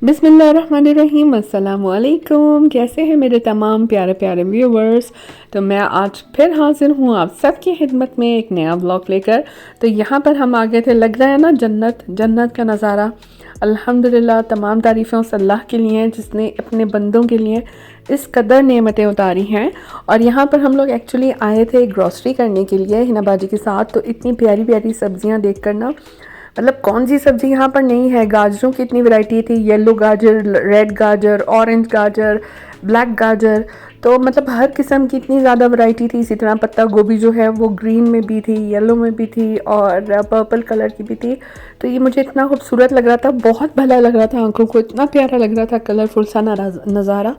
बिस्मिल्लाहिर्रहमानिर्रहीम, अस्सलाम वालेकुम। कैसे हैं मेरे तमाम प्यारे प्यारे व्यूवर्स। तो मैं आज फिर हाजिर हूँ आप सबकी खिदमत में एक नया व्लॉग लेकर। तो यहाँ पर हम आ गए थे, लग रहा है ना जन्नत जन्नत का नज़ारा। अल्हम्दुलिल्लाह, तमाम तारीफ़ें उस अल्लाह के लिए हैं जिसने अपने बंदों के लिए इस कदर नेमतें उतारी हैं। और यहाँ पर हम लोग एक्चुअली आए थे ग्रॉसरी करने के लिए हिना बाजी के साथ। तो इतनी प्यारी प्यारी सब्ज़ियाँ देख कर ना, मतलब कौन सी सब्ज़ी यहाँ पर नहीं है। गाजरों की इतनी वैरायटी थी, येलो गाजर, रेड गाजर, ऑरेंज गाजर, ब्लैक गाजर। तो मतलब हर किस्म की इतनी ज़्यादा वैरायटी थी। इसी तरह पत्ता गोभी जो है वो ग्रीन में भी थी, येलो में भी थी और पर्पल कलर की भी थी। तो ये मुझे इतना खूबसूरत लग रहा था, बहुत भला लग रहा था आंखों को, इतना प्यारा लग रहा था, कलरफुल सा नज़ारा।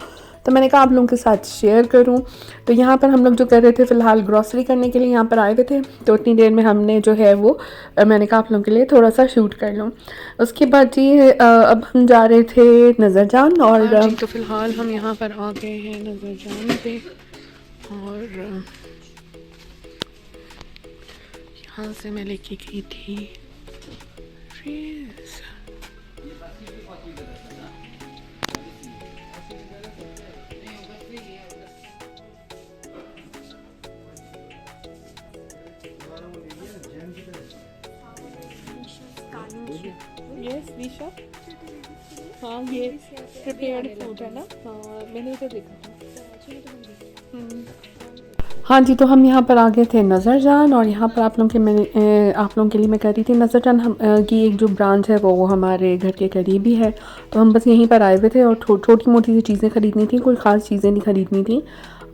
तो मैंने कहा आप लोगों के साथ शेयर करूं। तो यहाँ पर हम लोग जो कर रहे थे फ़िलहाल ग्रॉसरी करने के लिए यहाँ पर आए हुए थे। तो उतनी देर में हमने जो है वो मैंने कहा आप लोगों के लिए थोड़ा सा शूट कर लूँ। उसके बाद जी अब हम जा रहे थे नज़र जान। और जी तो फ़िलहाल हम यहाँ पर आ गए हैं नज़र जान पे। और यहाँ से मैं लेके गई थी ड्रेस। यस वीशा, हाँ ये प्रिपेयर्ड फूड है ना। हाँ मैंने तो देखा था। हाँ जी, तो हम यहाँ पर आ गए थे नज़र जान। और यहाँ पर आप लोगों के लिए मैं कर रही थी नज़र जान। हम की एक जो ब्रांच है वो हमारे घर के करीब ही है। तो हम बस यहीं पर आए हुए थे और छोटी मोटी सी चीज़ें ख़रीदनी थी, कोई ख़ास चीज़ें नहीं ख़रीदनी थी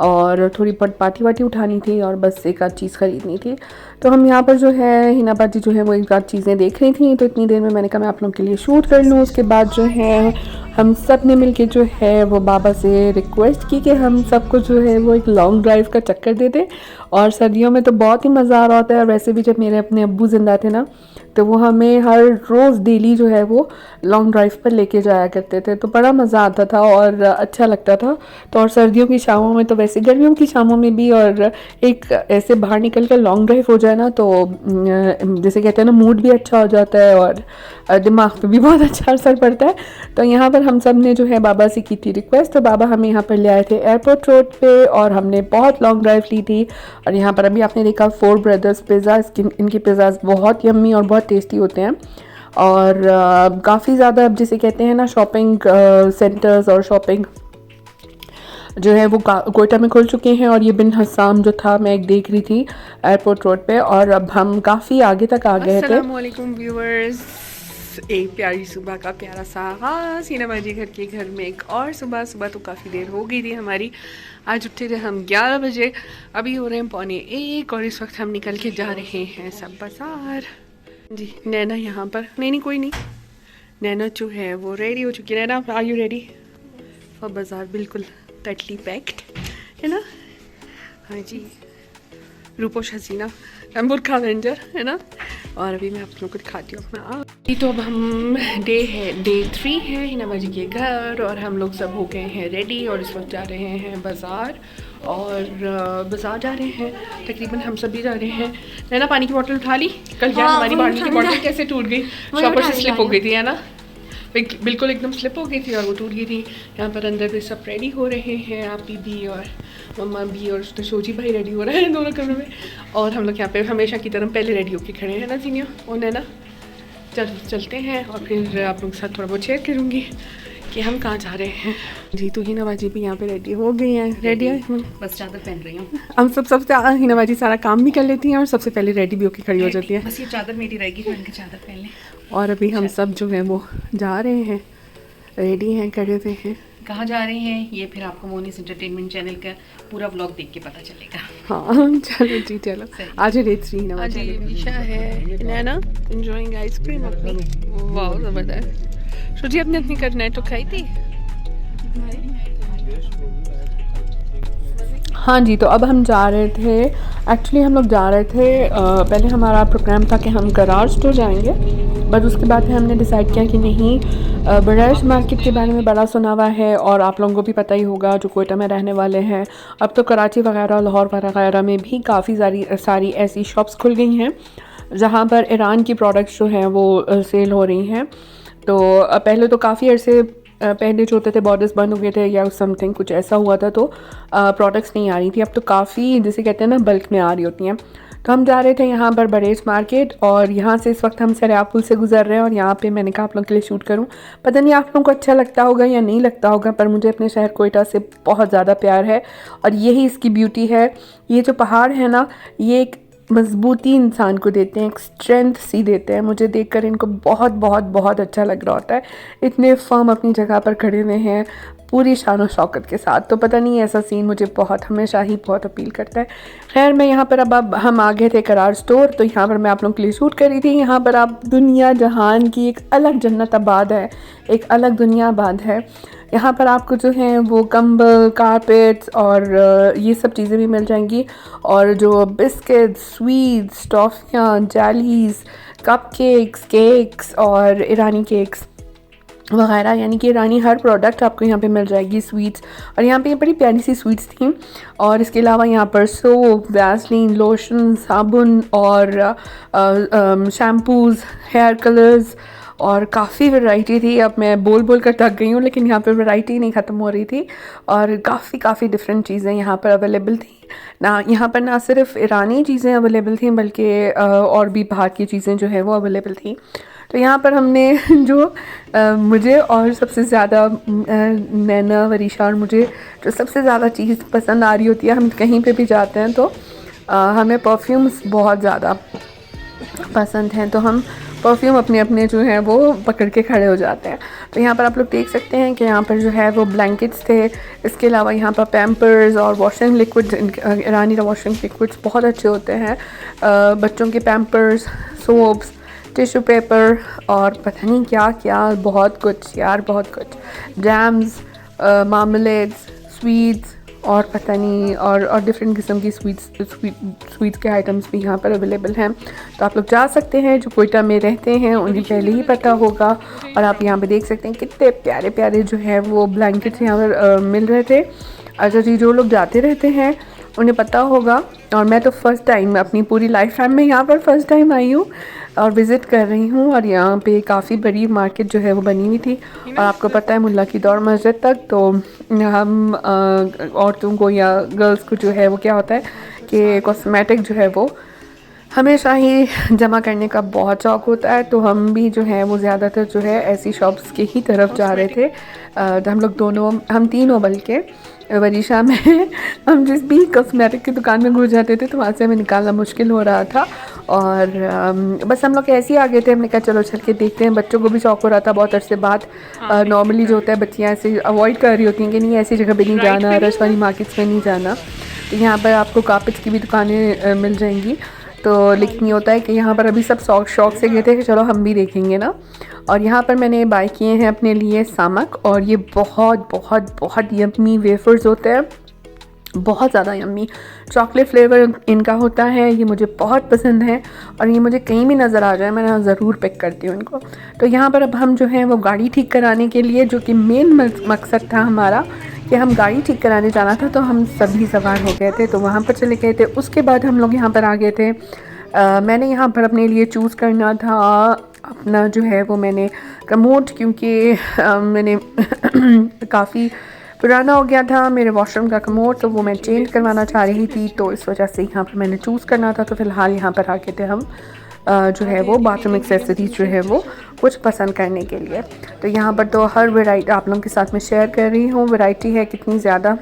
और थोड़ी पार्टी वाटी उठानी थी और बस एक आध चीज़ ख़रीदनी थी। तो हम यहाँ पर जो है हिना बाजी जो है वो एक आध चीज़ें देख रही थी। तो इतनी देर में मैंने कहा मैं आप लोगों के लिए शूट कर लूँ। उसके बाद जो है हम सब ने मिलके जो है वो बाबा से रिक्वेस्ट की कि हम सबको जो है वो एक लॉन्ग ड्राइव का चक्कर दे दें। और सर्दियों में तो बहुत ही मज़ा आ रहा होता है। और वैसे भी जब मेरे अपने अब्बू ज़िंदा थे ना, तो वो हमें हर रोज़ डेली जो है वो लॉन्ग ड्राइव पर लेके जाया करते थे। तो बड़ा मज़ा आता था और अच्छा लगता था। तो और सर्दियों की शामों में तो वैसे, गर्मियों की शामों में भी, और एक ऐसे बाहर निकल कर लॉन्ग ड्राइव हो जाए ना तो जैसे कहते हैं ना, मूड भी अच्छा हो जाता है और दिमाग पे भी बहुत अच्छा असर पड़ता है। तो यहाँ पर हम सब ने जो है बाबा से की थी रिक्वेस्ट। तो बाबा हमें यहाँ पर ले आए थे एयरपोर्ट रोड पे और हमने बहुत लॉन्ग ड्राइव ली थी। और यहाँ पर अभी आपने देखा 4 ब्रदर्स पिज़्ज़ा, इनकी पिज़्ज़ाज़ बहुत यम्मी और बहुत टेस्टी होते हैं। और काफ़ी ज़्यादा अब जिसे कहते हैं ना शॉपिंग सेंटर्स और शॉपिंग जो है वो कोयटा में खुल चुके हैं। और ये बिन हसाम जो था, मैं एक देख रही थी एयरपोर्ट रोड पे। और अब हम काफ़ी आगे तक आ गए थे। अस्सलाम वालेकुम व्यूअर्स, एक प्यारी सुबह का प्यारा सा आगाज़ हिना बाजी घर में एक और सुबह तो काफ़ी देर हो गई थी हमारी। आज उठे थे हम 11 बजे, अभी हो रहे हैं 12:45 और इस वक्त हम निकल के जा रहे हैं सब बाज़ार। जी नैना यहाँ पर, नहीं कोई नहीं, नैना जो है वो रेडी हो चुकी है। नैना आर यू रेडी फॉर बाज़ार? बिल्कुल तटली पैक्ड है ना। हाँ जी, रूपोश हसीना बुरखा वेंजर है ना। और अभी मैं आप लोगों को दिखाती हूँ अपना। तो अब हम डे 3 है हिना बाजी के घर और हम लोग सब हो गए हैं रेडी और इस वक्त जा रहे हैं बाज़ार। और बाज़ार जा रहे हैं, तकरीबन हम सभी जा रहे हैं। नैना पानी की बोतल उठा ली? कल यार हमारी पानी की बोतल कैसे टूट गई, शॉपर से स्लिप हो गई थी है ना, बिल्कुल एकदम स्लिप हो गई थी और वो टूट गई थी। यहाँ पर अंदर भी सब रेडी हो रहे हैं, आप भी और मम्मा भी और तो शोजी भाई रेडी हो रहे हैं दोनों कमरे में। और हम लोग यहाँ पे हमेशा की तरह पहले रेडी होके खड़े हैं ना जीनिया और नैना। चलते हैं और फिर आप लोगों के साथ थोड़ा बहुत शेयर करूँगी कि हम कहाँ जा रहे हैं। जी तो हिना बाजी भी यहाँ पे रेडी हो गई हैं। रेडी है, बस चादर पहन रही हूँ। हम सबसे हिना बाजी सारा काम भी कर लेती हैं और सबसे पहले रेडी भी होके खड़ी हो जाती है। बस ये चादर मेरी रहेगी, पहन के चादर पहन लें। और अभी हम सब जो है वो जा रहे हैं, रेडी हैं, करे हुए हैं। कहाँ जा रहे हैं ये फिर आपको मोनीस एंटरटेनमेंट चैनल का पूरा व्लॉग देख के पता चलेगा। हाँ चलो जी, चलो आज डे 3 ना। आज ये विशा है, नैना एंजॉयिंग आइसक्रीम अपनी। वाह ज़बरदस्त। शुजी अपने अपनी करना है तो खाई थी। हाँ जी, तो अब हम जा रहे थे, एक्चुअली हम लोग जा रहे थे पहले हमारा प्रोग्राम था कि हम करार स्टोर जाएंगे, बट उसके बाद हमने डिसाइड किया कि नहीं, बड़ैश मार्केट के बारे में बड़ा सुना हुआ है और आप लोगों को भी पता ही होगा जो कोयटा में रहने वाले हैं। अब तो कराची वगैरह, लाहौर वगैरह में भी काफ़ी सारी ऐसी शॉप्स खुल गई हैं जहाँ पर ईरान की प्रोडक्ट्स जो हैं वो सेल हो रही हैं। तो पहले तो काफ़ी अरसे पहले जो होते थे बॉर्डर्स बंद हो गए थे या समथिंग कुछ ऐसा हुआ था, तो प्रोडक्ट्स नहीं आ रही थी। अब तो काफ़ी, जिसे कहते हैं ना, बल्क में आ रही होती हैं। तो हम जा रहे थे यहाँ पर बरेज मार्केट, और यहाँ से इस वक्त हम सरिया पुल से गुजर रहे हैं, और यहाँ पे मैंने कहा आप लोगों के लिए शूट करूँ। पता नहीं आप लोगों को अच्छा लगता होगा या नहीं लगता होगा, पर मुझे अपने शहर कोयटा से बहुत ज़्यादा प्यार है, और यही इसकी ब्यूटी है। ये जो पहाड़ है ना, ये एक मजबूती इंसान को देते हैं, एक स्ट्रेंथ सी देते हैं। मुझे देखकर इनको बहुत बहुत बहुत अच्छा लग रहा होता है। इतने फर्म अपनी जगह पर खड़े हुए हैं, पूरी शान और शौकत के साथ। तो पता नहीं, ऐसा सीन मुझे बहुत, हमेशा ही बहुत अपील करता है। खैर, मैं यहाँ पर अब हम आ गए थे करार स्टोर, तो यहाँ पर मैं आप लोगों के लिए शूट कर रही थी। यहाँ पर आप दुनिया जहान की एक अलग जन्नत आबाद है, एक अलग दुनिया आबाद है। यहाँ पर आपको जो है वो कंबल, कारपेट्स और ये सब चीज़ें भी मिल जाएंगी, और जो बिस्किट्स, स्वीट्स, टॉफ़ियाँ, जेलीज़, कपकेक्स, केक्स और ईरानी केक्स वगैरह, यानी कि ईरानी हर प्रोडक्ट आपको यहाँ पे मिल जाएगी। स्वीट्स, और यहाँ पे बड़ी प्यारी सी स्वीट्स थी। और इसके अलावा यहाँ पर सोप, वैसलीन, लोशन, साबुन और शैम्पूज़, हेयर कलर्स, और काफ़ी वैरायटी थी। अब मैं बोल बोल कर थक गई हूँ, लेकिन यहाँ पर वैरायटी नहीं ख़त्म हो रही थी, और काफ़ी डिफरेंट चीज़ें यहाँ पर अवेलेबल थी ना। यहाँ पर ना सिर्फ ईरानी चीज़ें अवेलेबल थी, बल्कि और भी बाहर की चीज़ें जो है वो अवेलेबल थी। तो यहाँ पर हमने जो मुझे और सबसे ज़्यादा नैना, वरीशा और मुझे जो सबसे ज़्यादा चीज़ पसंद आ रही होती है, हम कहीं पे भी जाते हैं तो हमें परफ्यूम्स बहुत ज़्यादा पसंद हैं, तो हम परफ्यूम अपने अपने जो हैं वो पकड़ के खड़े हो जाते हैं। तो यहाँ पर आप लोग देख सकते हैं कि यहाँ पर जो है वो ब्लैंकेट्स थे। इसके अलावा यहाँ पर पैम्पर्स और वॉशिंग लिक्विड, ईरानी वॉशिंग लिक्विड्स बहुत अच्छे होते हैं। बच्चों के पैम्पर्स, सोप्स, टिश्यू पेपर और पता नहीं क्या क्या, बहुत कुछ यार, बहुत कुछ। जैम्स, मार्मलेड्स, स्वीट्स और पता नहीं, और डिफरेंट किस्म की स्वीट्स के आइटम्स भी यहाँ पर अवेलेबल हैं। तो आप लोग जा सकते हैं, जो कोयटा में रहते हैं उन्हें पहले ही पता होगा। और आप यहाँ पे देख सकते हैं कितने प्यारे प्यारे जो है वो ब्लैंकेट्स यहाँ पर मिल रहे थे। अच्छा जी, जो लोग जाते रहते हैं उन्हें पता होगा, और मैं तो फ़र्स्ट टाइम अपनी पूरी लाइफ टाइम में यहाँ पर फ़र्स्ट टाइम आई हूँ और विज़िट कर रही हूँ। और यहाँ पे काफ़ी बड़ी मार्केट जो है वो बनी हुई थी, और आपको पता है मुल्ला की दौड़ मस्जिद तक, तो हम औरतों को या गर्ल्स को जो है वो क्या होता है कि कॉस्मेटिक जो है वो हमेशा ही जमा करने का बहुत शौक़ होता है। तो हम भी जो है वो ज़्यादातर जो है ऐसी शॉप्स के ही तरफ जा रहे थे। हम तीनों बल्कि वरीशा में हम जिस भी कॉस्मेटिक की दुकान में घुस जाते थे तो वहाँ से हमें निकालना मुश्किल हो रहा था। और बस हम लोग ऐसे ही आ गए थे। हमने कहा चलो चल के देखते हैं। बच्चों को भी शौक़ हो रहा था बहुत अरसे बाद। नॉर्मली जो होता है बच्चियाँ ऐसे अवॉइड कर रही होती हैं कि नहीं ऐसी जगह पे नहीं जाना, रश वाली मार्केट्स में नहीं जाना। तो यहाँ पर आपको कारपेट्स की भी दुकानें मिल जाएंगी। तो लेकिन ये होता है कि यहाँ पर अभी सब शौक़ से गए थे कि चलो हम भी देखेंगे ना। और यहाँ पर मैंने बाय किए हैं अपने लिए सामक, और ये बहुत बहुत बहुत यम्मी वेफर्स होते हैं, बहुत ज़्यादा यम्मी। चॉकलेट फ्लेवर इनका होता है, ये मुझे बहुत पसंद है, और ये मुझे कहीं भी नज़र आ जाए मैं ज़रूर पिक करती हूँ इनको। तो यहाँ पर अब हम जो है वो गाड़ी ठीक कराने के लिए, जो कि मेन मकसद था हमारा कि हम गाड़ी ठीक कराने जाना था, तो हम सभी सवार हो गए थे, तो वहाँ पर चले गए थे। उसके बाद हम लोग यहाँ पर आ गए थे। मैंने यहाँ पर अपने लिए चूज़ करना था अपना जो है वो मैंने कमोड, क्योंकि मैंने काफ़ी पुराना हो गया था मेरे वॉशरूम का कमोड, तो वो मैं चेंज करवाना चाह रही थी। तो इस वजह से यहाँ पर मैंने चूज़ करना था। तो फ़िलहाल यहाँ पर आके थे हम जो है वो बाथरूम एक्सेसरीज जो है वो कुछ पसंद करने के लिए। तो यहाँ पर तो हर वैरायटी आप लोगों के साथ में शेयर कर रही हूँ। वैरायटी है कितनी ज़्यादा,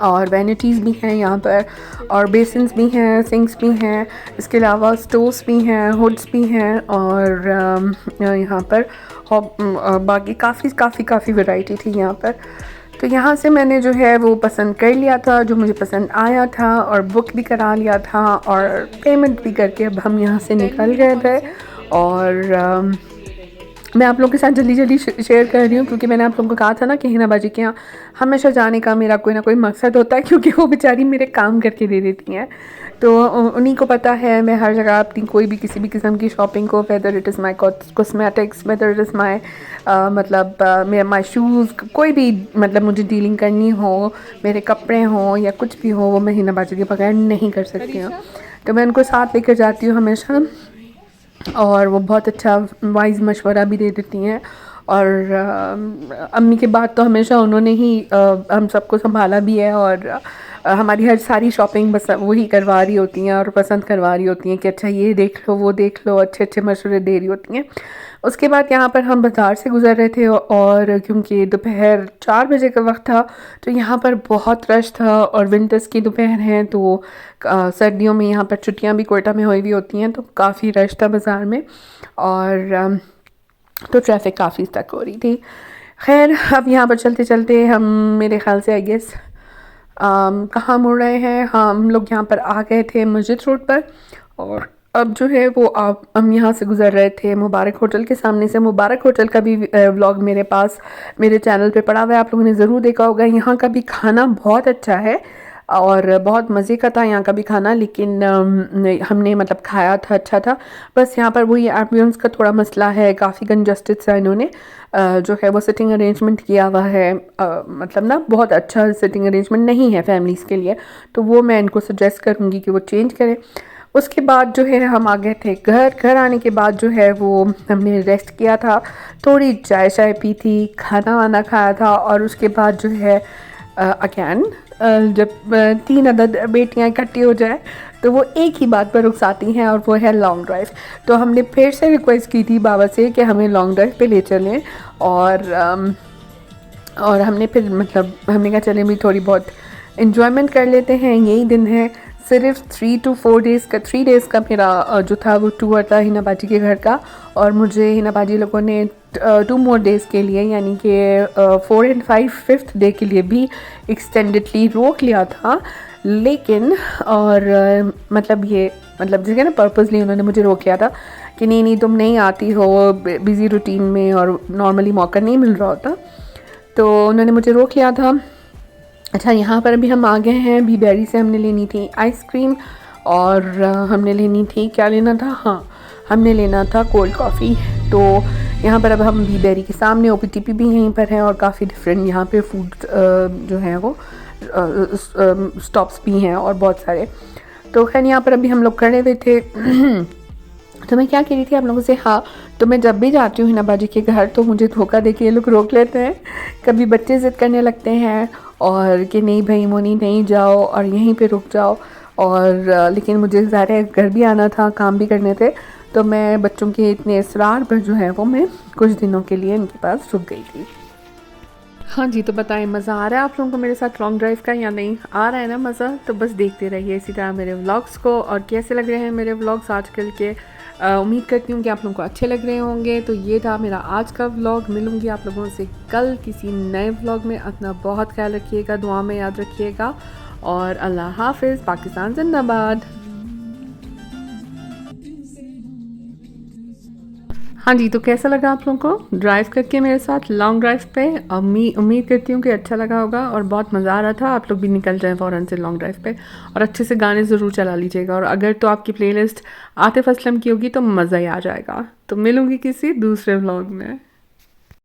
और वैनिटीज़ भी हैं यहाँ पर, और बेसिन्स भी हैं, सिंक्स भी हैं, इसके अलावा स्टोव्स भी हैं, हुड्स भी हैं, और यहाँ पर बाकी काफ़ी वैरायटी थी यहाँ पर। तो यहाँ से मैंने जो है वो पसंद कर लिया था जो मुझे पसंद आया था, और बुक भी करा लिया था, और पेमेंट भी करके अब हम यहाँ से निकल गए थे। और मैं आप लोगों के साथ जल्दी शेयर कर रही हूँ, क्योंकि मैंने आप लोगों को कहा था ना कि हिना बाजी के यहाँ हमेशा जाने का मेरा कोई ना कोई मकसद होता है, क्योंकि वो बेचारी मेरे काम करके दे देती हैं। तो उन्हीं को पता है मैं हर जगह अपनी कोई भी किसी भी किस्म की शॉपिंग को, whether it is my cosmetics, whether it is my shoes, कोई भी मतलब मुझे डीलिंग करनी हो, मेरे कपड़े हों या कुछ भी हो, वो मैं हिना बाजी के बगैर नहीं कर सकती हूँ। तो मैं उनको साथ लेकर जाती हूँ हमेशा। और वो बहुत अच्छा वाइज़ मशवरा भी दे देती हैं। और अम्मी के बाद तो हमेशा उन्होंने ही हम सबको संभाला भी है, और हमारी हर सारी शॉपिंग बस वही करवा रही होती हैं और पसंद करवा रही होती हैं कि अच्छा ये देख लो वो देख लो, अच्छे अच्छे मशवरे दे रही होती हैं। उसके बाद यहाँ पर हम बाज़ार से गुज़र रहे थे, और क्योंकि दोपहर 4 बजे का वक्त था तो यहाँ पर बहुत रश था, और विंटर्स की दोपहर हैं तो सर्दियों में यहाँ पर छुट्टियाँ भी कोयटा में हुई भी होती हैं, तो काफ़ी रश था बाज़ार में, और तो ट्रैफिक काफ़ी तक हो रही थी। खैर अब यहाँ पर चलते चलते हम, मेरे ख़्याल से आई गेस कहाँ मुड़ रहे हैं, हाँ हम लोग यहाँ पर आ गए थे मस्जिद रोड पर। और अब जो है वो हम यहाँ से गुज़र रहे थे मुबारक होटल के सामने से। मुबारक होटल का भी व्लॉग मेरे पास मेरे चैनल पे पड़ा हुआ है, आप लोगों ने ज़रूर देखा होगा। यहाँ का भी खाना बहुत अच्छा है और बहुत मज़े का था यहाँ का भी खाना, लेकिन हमने मतलब खाया था, अच्छा था। बस यहाँ पर वही एम्बियंस का थोड़ा मसला है, काफ़ी कंजस्टेड सा इन्होंने जो है वो सिटिंग अरेंजमेंट किया हुआ है, मतलब ना बहुत अच्छा सिटिंग अरेंजमेंट नहीं है फैमिलीज़ के लिए, तो वो मैं इनको सजेस्ट करूँगी कि वो चेंज करें। उसके बाद जो है हम आ गए थे घर आने के बाद जो है वो हमने रेस्ट किया था, थोड़ी चाय शाय पी थी, खाना वाना खाया था, और उसके बाद जो है अगैन जब 3 अदद बेटियां इकट्ठी हो जाए तो वो एक ही बात पर रुखसाती हैं, और वो है लॉन्ग ड्राइव। तो हमने फिर से रिक्वेस्ट की थी बाबा से कि हमें लॉन्ग ड्राइव पे ले चलें, और हमने फिर मतलब हमने कहा चलें भी थोड़ी बहुत इन्जॉयमेंट कर लेते हैं, यही दिन है। सिर्फ 3 डेज़ का मेरा जो था वो टूर था हिना बाजी के घर का, और मुझे हिना बाजी लोगों ने 2 मोर डेज़ के लिए यानी कि 4 and 5th डे के लिए भी एक्सटेंडेडली रोक लिया था। लेकिन और मतलब ये मतलब जिसके ना पर्पसली उन्होंने मुझे रोक लिया था कि नहीं तुम नहीं आती हो, बिज़ी रूटीन में और नॉर्मली मौका नहीं मिल रहा होता, तो उन्होंने मुझे रोक लिया था। अच्छा यहाँ पर अभी हम आ गए हैं, बी बेरी से हमने लेनी थी आइसक्रीम, और हमने लेनी थी, क्या लेना था, हाँ हमने लेना था कोल्ड कॉफ़ी। तो यहाँ पर अब हम बी बेरी के सामने OPTP भी यहीं पर है, और काफ़ी डिफरेंट यहाँ पे फूड जो है वो स्टॉप्स भी हैं और बहुत सारे। तो खैर यहाँ पर अभी हम लोग खड़े हुए थे तो मैं क्या कह रही थी आप लोगों से, हाँ तो मैं जब भी जाती हूँ हिना बाजी के घर तो मुझे धोखा दे के ये लोग रोक लेते हैं। कभी बच्चे ज़िद करने लगते हैं और कि नहीं भाई मोनी नहीं जाओ और यहीं पे रुक जाओ, और लेकिन मुझे ज़ाहिर है घर भी आना था, काम भी करने थे, तो मैं बच्चों के इतने इसरार पर जो है वो मैं कुछ दिनों के लिए इनके पास रुक गई थी। हाँ जी, तो बताएं मज़ा आ रहा है आप लोगों को मेरे साथ लॉन्ग ड्राइव का या नहीं आ रहा है ना मज़ा? तो बस देखते रहिए इसी तरह मेरे व्लॉग्स को। और कैसे लग रहे हैं मेरे व्लॉग्स आजकल के, उम्मीद करती हूँ कि आप लोगों को अच्छे लग रहे होंगे। तो ये था मेरा आज का व्लॉग, मिलूँगी आप लोगों से कल किसी नए व्लॉग में। अपना बहुत ख्याल रखिएगा, दुआ में याद रखिएगा, और अल्लाह हाफिज़। पाकिस्तान जिंदाबाद। हाँ जी, तो कैसा लगा आप लोगों को ड्राइव करके मेरे साथ लॉन्ग ड्राइव पे? उम्मीद करती हूँ कि अच्छा लगा होगा और बहुत मज़ा आ रहा था। आप लोग भी निकल जाएं फ़ौरन से लॉन्ग ड्राइव पे, और अच्छे से गाने ज़रूर चला लीजिएगा, और अगर तो आपकी प्लेलिस्ट आतिफ़ असलम की होगी तो मज़ा ही आ जाएगा। तो मिलूँगी किसी दूसरे व्लॉग में।